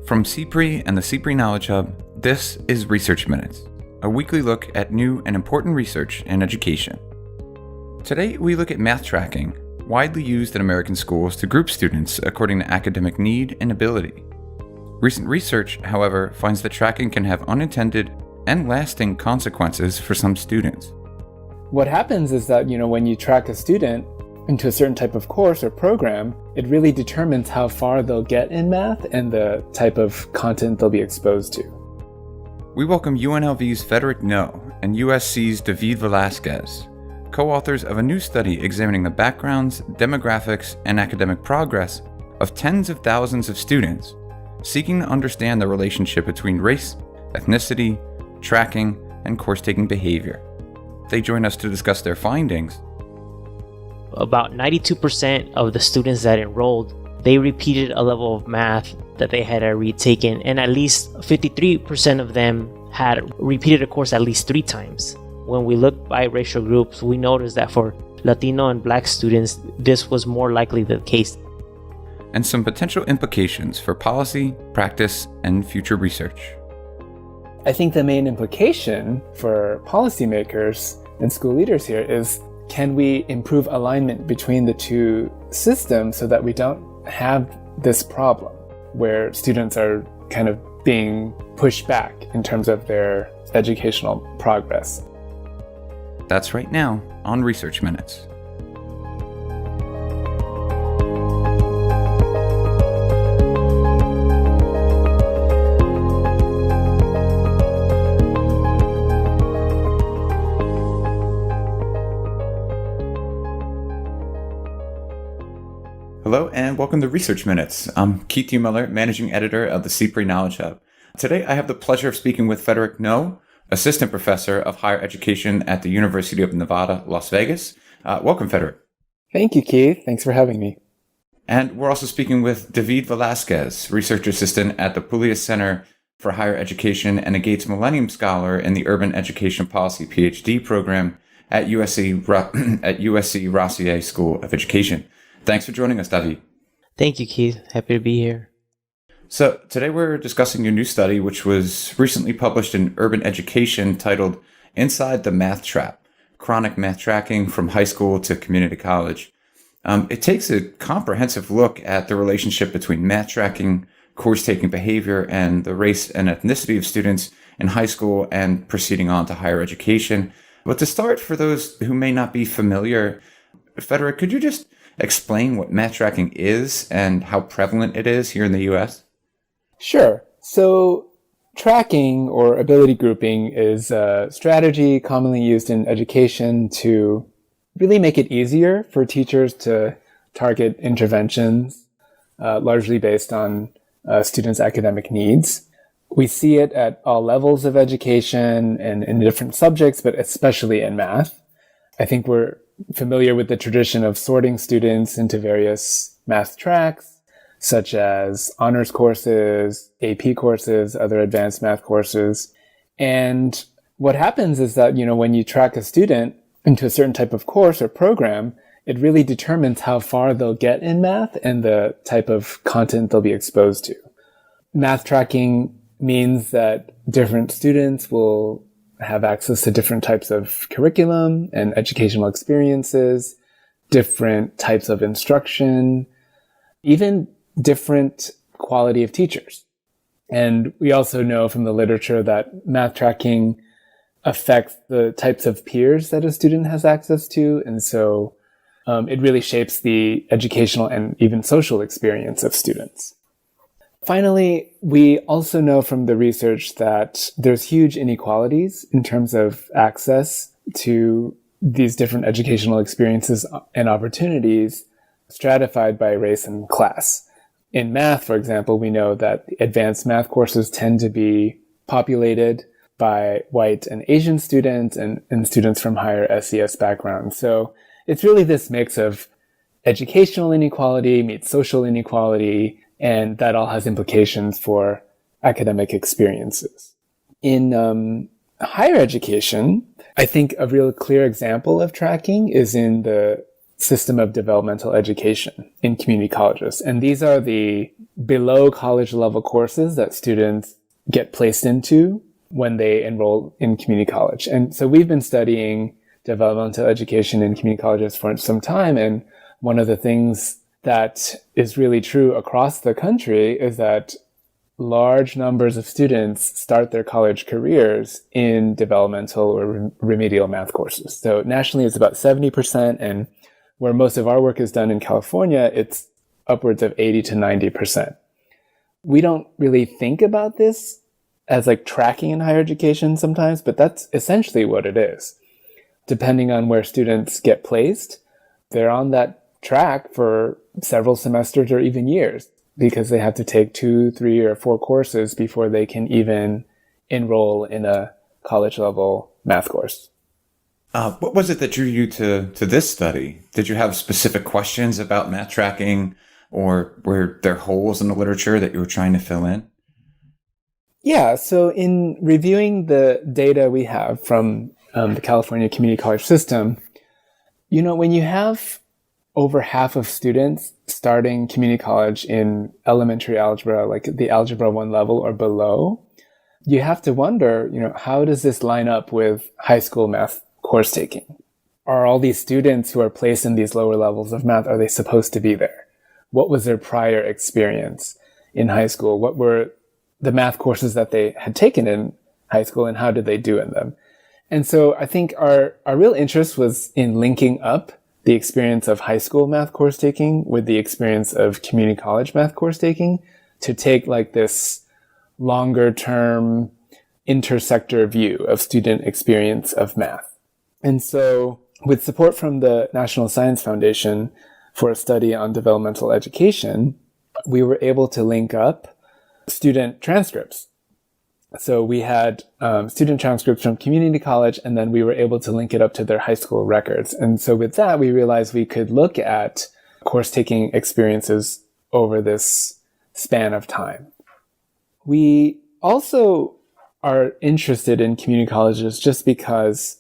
From CPRE and the CPRE Knowledge Hub, this is Research Minutes, a weekly look at new and important research in education. Today, we look at math tracking, widely used in American schools to group students according to academic need and ability. Recent research, however, finds that tracking can have unintended and lasting consequences for some students. What happens is that, when you track a student into a certain type of course or program, it really determines how far they'll get in math and the type of content they'll be exposed to. We welcome UNLV's Federick Ngo and USC's David Velasquez, co-authors of a new study examining the backgrounds, demographics, and academic progress of tens of thousands of students, seeking to understand the relationship between race, ethnicity, tracking, and course-taking behavior. They join us to discuss their findings. About 92% of the students that enrolled, they repeated a level of math that they had retaken, and at least 53% of them had repeated a course at least 3 times. When we look by racial groups, we noticed that for Latino and Black students, this was more likely the case. And some potential implications for policy, practice, and future research. I think the main implication for policymakers and school leaders here is, can we improve alignment between the two systems so that we don't have this problem where students are kind of being pushed back in terms of their educational progress? That's right now on Research Minutes. Hello and welcome to Research Minutes. I'm Keith Heumiller, Managing Editor of the CPRE Knowledge Hub. Today I have the pleasure of speaking with Federick Ngo, Assistant Professor of Higher Education at the University of Nevada, Las Vegas. Welcome, Federick. Thank you, Keith. Thanks for having me. And we're also speaking with David Velasquez, Research Assistant at the Pullias Center for Higher Education and a Gates Millennium Scholar in the Urban Education Policy PhD program at USC Rossier School of Education. Thanks for joining us, David. Thank you, Keith. Happy to be here. So today we're discussing your new study, which was recently published in Urban Education, titled Inside the Math Trap, Chronic Math Tracking from High School to Community College. It takes a comprehensive look at the relationship between math tracking, course-taking behavior, and the race and ethnicity of students in high school and proceeding on to higher education. But to start, for those who may not be familiar, Federick, could you just explain what math tracking is and how prevalent it is here in the U.S.? Sure. So tracking or ability grouping is a strategy commonly used in education to really make it easier for teachers to target interventions, largely based on students' academic needs. We see it at all levels of education and in different subjects, but especially in math. I think we're familiar with the tradition of sorting students into various math tracks, such as honors courses, AP courses, other advanced math courses. And what happens is that, when you track a student into a certain type of course or program, it really determines how far they'll get in math and the type of content they'll be exposed to. Math tracking means that different students will have access to different types of curriculum and educational experiences, different types of instruction, even different quality of teachers. And we also know from the literature that math tracking affects the types of peers that a student has access to. And so it really shapes the educational and even social experience of students. Finally, we also know from the research that there's huge inequalities in terms of access to these different educational experiences and opportunities stratified by race and class. In math, for example, we know that the advanced math courses tend to be populated by white and Asian students and students from higher SES backgrounds. So it's really this mix of educational inequality meets social inequality, and that all has implications for academic experiences. In higher education, I think a real clear example of tracking is in the system of developmental education in community colleges. And these are the below college level courses that students get placed into when they enroll in community college. And so we've been studying developmental education in community colleges for some time. And one of the things that is really true across the country is that large numbers of students start their college careers in developmental or remedial math courses. So nationally, it's about 70%, and where most of our work is done in California, it's upwards of 80 to 90%. We don't really think about this as like tracking in higher education sometimes, but that's essentially what it is. Depending on where students get placed, they're on that track for several semesters or even years, because they have to take 2, 3, or 4 courses before they can even enroll in a college level math course. What was it that drew you to this study? Did you have specific questions about math tracking, or were there holes in the literature that you were trying to fill in? Yeah, so in reviewing the data we have from the California community college system, when you have over half of students starting community college in elementary algebra, like the Algebra 1 level or below, you have to wonder, how does this line up with high school math course taking? Are all these students who are placed in these lower levels of math, are they supposed to be there? What was their prior experience in high school? What were the math courses that they had taken in high school, and how did they do in them? And so I think our real interest was in linking up the experience of high school math course taking with the experience of community college math course taking, to take like this longer term intersector view of student experience of math. And so with support from the National Science Foundation for a study on developmental education, we were able to link up student transcripts. So we had student transcripts from community college, and then we were able to link it up to their high school records. And so with that, we realized we could look at course-taking experiences over this span of time. We also are interested in community colleges just because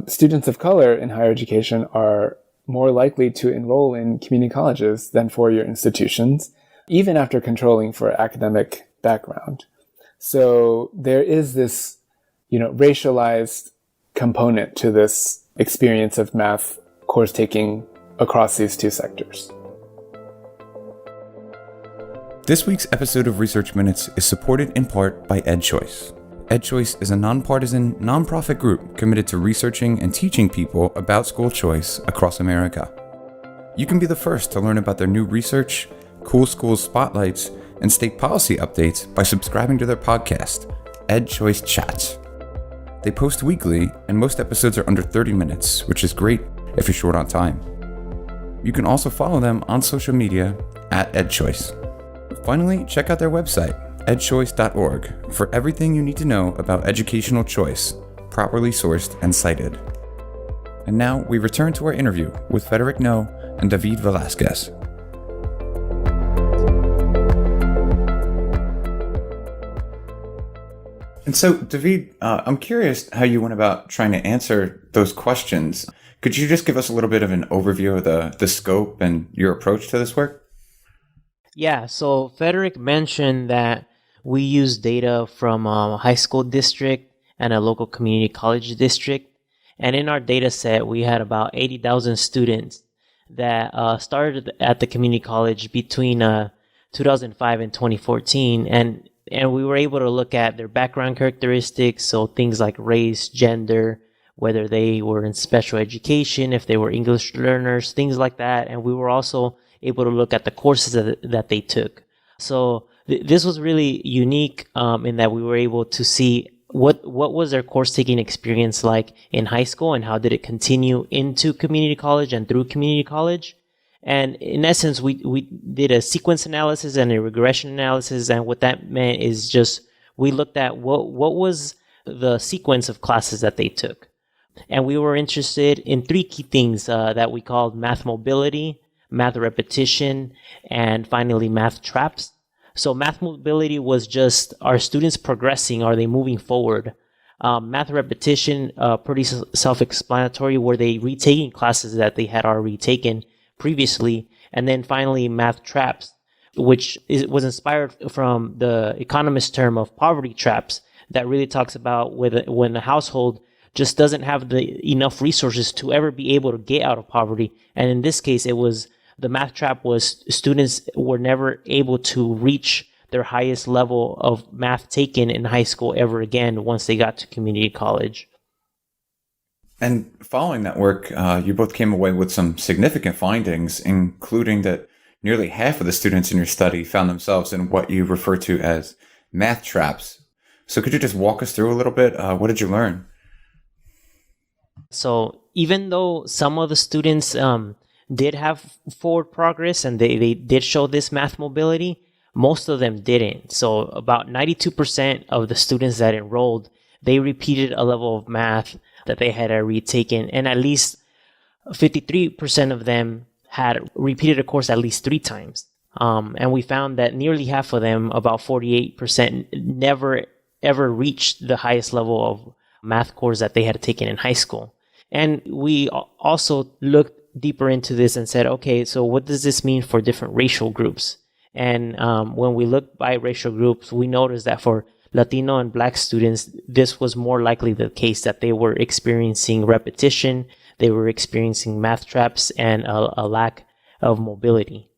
students of color in higher education are more likely to enroll in community colleges than four-year institutions, even after controlling for academic background. So there is this, racialized component to this experience of math course taking across these two sectors. This week's episode of Research Minutes is supported in part by EdChoice. EdChoice is a nonpartisan, nonprofit group committed to researching and teaching people about school choice across America. You can be the first to learn about their new research, cool schools spotlights, and state policy updates by subscribing to their podcast, EdChoice Chats. They post weekly, and most episodes are under 30 minutes, which is great if you're short on time. You can also follow them on social media at EdChoice. Finally, check out their website, edchoice.org, for everything you need to know about educational choice, properly sourced and cited. And now we return to our interview with Federick Ngo and David Velasquez. And so, David, I'm curious how you went about trying to answer those questions. Could you just give us a little bit of an overview of the scope and your approach to this work? Yeah, so Federick mentioned that we use data from a high school district and a local community college district. And in our data set, we had about 80,000 students that started at the community college between 2005 and 2014. And we were able to look at their background characteristics, so things like race, gender, whether they were in special education, if they were English learners, things like that. And we were also able to look at the courses that they took. So this was really unique in that we were able to see what was their course taking experience like in high school, and how did it continue into community college and through community college. And in essence, we did a sequence analysis and a regression analysis. And what that meant is just we looked at what was the sequence of classes that they took. And we were interested in three key things that we called math mobility, math repetition, and finally math traps. So math mobility was just, are students progressing? Are they moving forward? Math repetition, pretty self-explanatory, where they retaking classes that they had already taken previously. And then finally, math traps, which was inspired from the economist term of poverty traps that really talks about when a household just doesn't have enough resources to ever be able to get out of poverty. And in this case, the math trap was students were never able to reach their highest level of math taken in high school ever again once they got to community college. And following that work, you both came away with some significant findings, including that nearly half of the students in your study found themselves in what you refer to as math traps. So could you just walk us through a little bit? What did you learn? So even though some of the students did have forward progress and they did show this math mobility, most of them didn't. So about 92% of the students that enrolled, they repeated a level of math that they had already taken, and at least 53% of them had repeated a course at least 3 times. And we found that nearly half of them, about 48%, never ever reached the highest level of math course that they had taken in high school. And we also looked deeper into this and said, okay, so what does this mean for different racial groups? And when we looked by racial groups, we noticed that for Latino and Black students, this was more likely the case, that they were experiencing repetition, they were experiencing math traps, and a lack of mobility,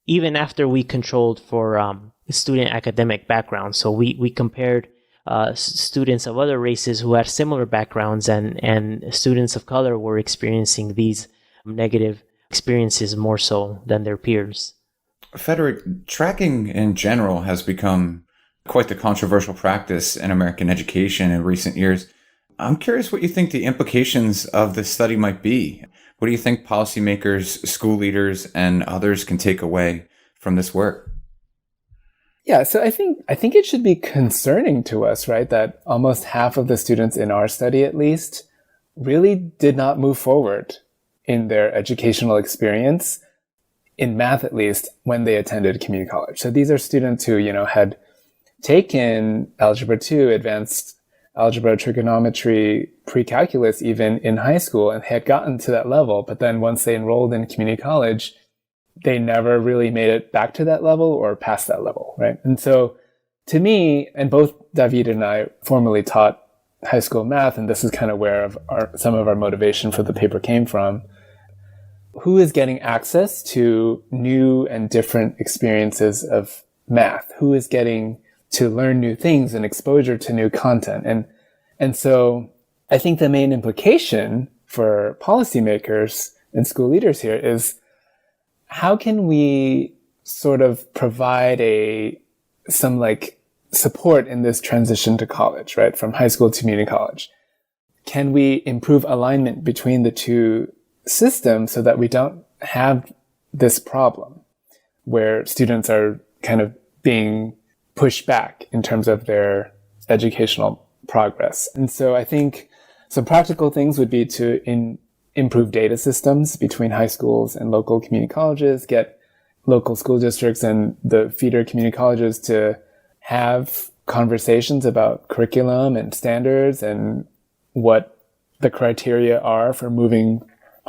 even after we controlled for student academic backgrounds. So we compared students of other races who had similar backgrounds, and students of color were experiencing these negative experiences more so than their peers. Federick, tracking in general has become quite the controversial practice in American education in recent years. I'm curious what you think the implications of this study might be. What do you think policymakers, school leaders, and others can take away from this work? Yeah, so I think it should be concerning to us, right, that almost half of the students in our study, at least, really did not move forward in their educational experience, in math at least, when they attended community college. So these are students who, had taken Algebra 2, advanced algebra, trigonometry, pre-calculus even in high school, and had gotten to that level. But then once they enrolled in community college, they never really made it back to that level or past that level, right? And so to me, and both David and I formerly taught high school math, and this is kind of where some of our motivation for the paper came from, who is getting access to new and different experiences of math? Who is getting to learn new things and exposure to new content? And so I think the main implication for policymakers and school leaders here is, how can we sort of provide some support in this transition to college, right? From high school to community college. Can we improve alignment between the two systems so that we don't have this problem where students are kind of being pushed back in terms of their educational progress? And so I think some practical things would be to improve data systems between high schools and local community colleges, get local school districts and the feeder community colleges to have conversations about curriculum and standards and what the criteria are for moving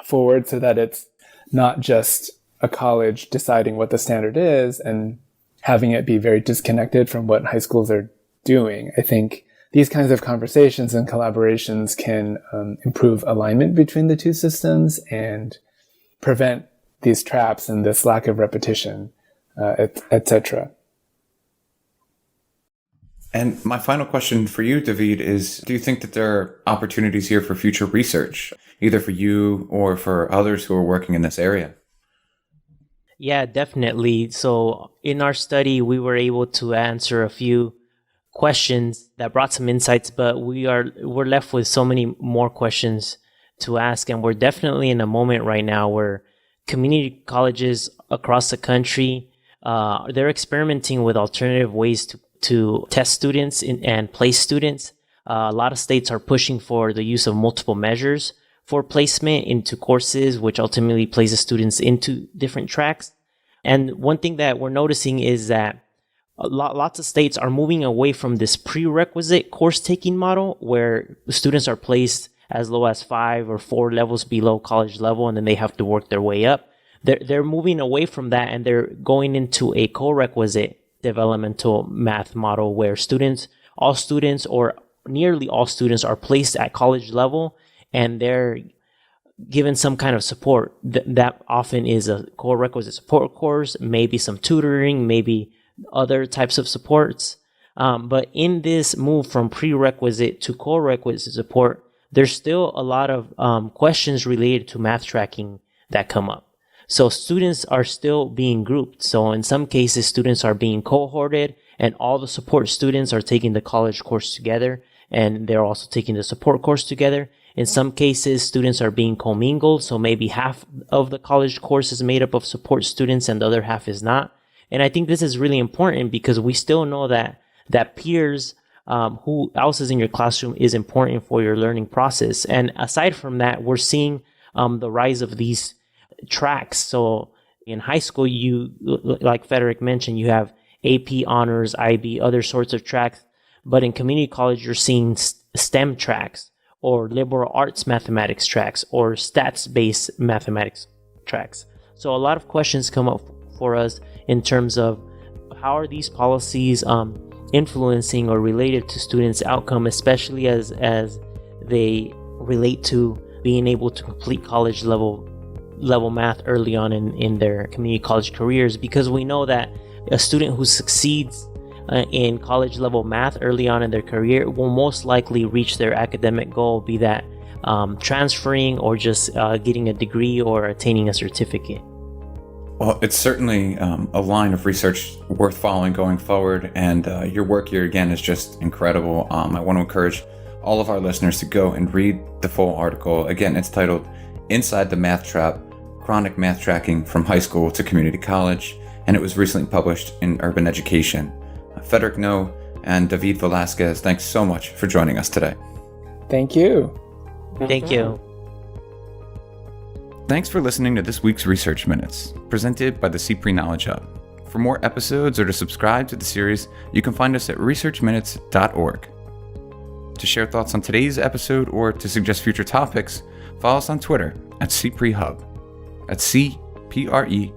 forward, so that it's not just a college deciding what the standard is and having it be very disconnected from what high schools are doing. I think these kinds of conversations and collaborations can improve alignment between the two systems and prevent these traps and this lack of repetition, etc. And my final question for you, David, is, do you think that there are opportunities here for future research, either for you or for others who are working in this area? Yeah, definitely. So in our study, we were able to answer a few questions that brought some insights, but we're left with so many more questions to ask. And we're definitely in a moment right now where community colleges across the country, they're experimenting with alternative ways to test students and place students. A lot of states are pushing for the use of multiple measures for placement into courses, which ultimately places students into different tracks. And one thing that we're noticing is that lots of states are moving away from this prerequisite course taking model where students are placed as low as 5 or 4 levels below college level, and then they have to work their way up. They're moving away from that, and they're going into a co-requisite developmental math model where all students or nearly all students are placed at college level, and they're given some kind of support. That often is a co-requisite support course, maybe some tutoring, maybe other types of supports. But in this move from prerequisite to co-requisite support, there's still a lot of questions related to math tracking that come up. So students are still being grouped. So in some cases, students are being cohorted, and all the support students are taking the college course together, and they're also taking the support course together. In some cases, students are being commingled. So maybe half of the college course is made up of support students and the other half is not. And I think this is really important because we still know that peers, who else is in your classroom, is important for your learning process. And aside from that, we're seeing the rise of these tracks. So in high school, like Federick mentioned, you have AP, honors, IB, other sorts of tracks. But in community college, you're seeing STEM tracks or liberal arts mathematics tracks or stats-based mathematics tracks. So a lot of questions come up for us in terms of how are these policies influencing or related to students' outcome, especially as they relate to being able to complete college level math early on in their community college careers, because we know that a student who succeeds in college level math early on in their career will most likely reach their academic goal, be that transferring or just getting a degree or attaining a certificate. Well, it's certainly a line of research worth following going forward, and your work here again is just incredible. I want to encourage all of our listeners to go and read the full article. Again, it's titled Inside the Math Trap, Chronic Math Tracking from High School to Community College, and it was recently published in Urban Education. Federick Ngo and David Velasquez, thanks so much for joining us today. Thank you. Thank you. Thanks for listening to this week's Research Minutes, presented by the CPRE Knowledge Hub. For more episodes or to subscribe to the series, you can find us at researchminutes.org. To share thoughts on today's episode or to suggest future topics, follow us on Twitter at CPRE Hub. That's CPRE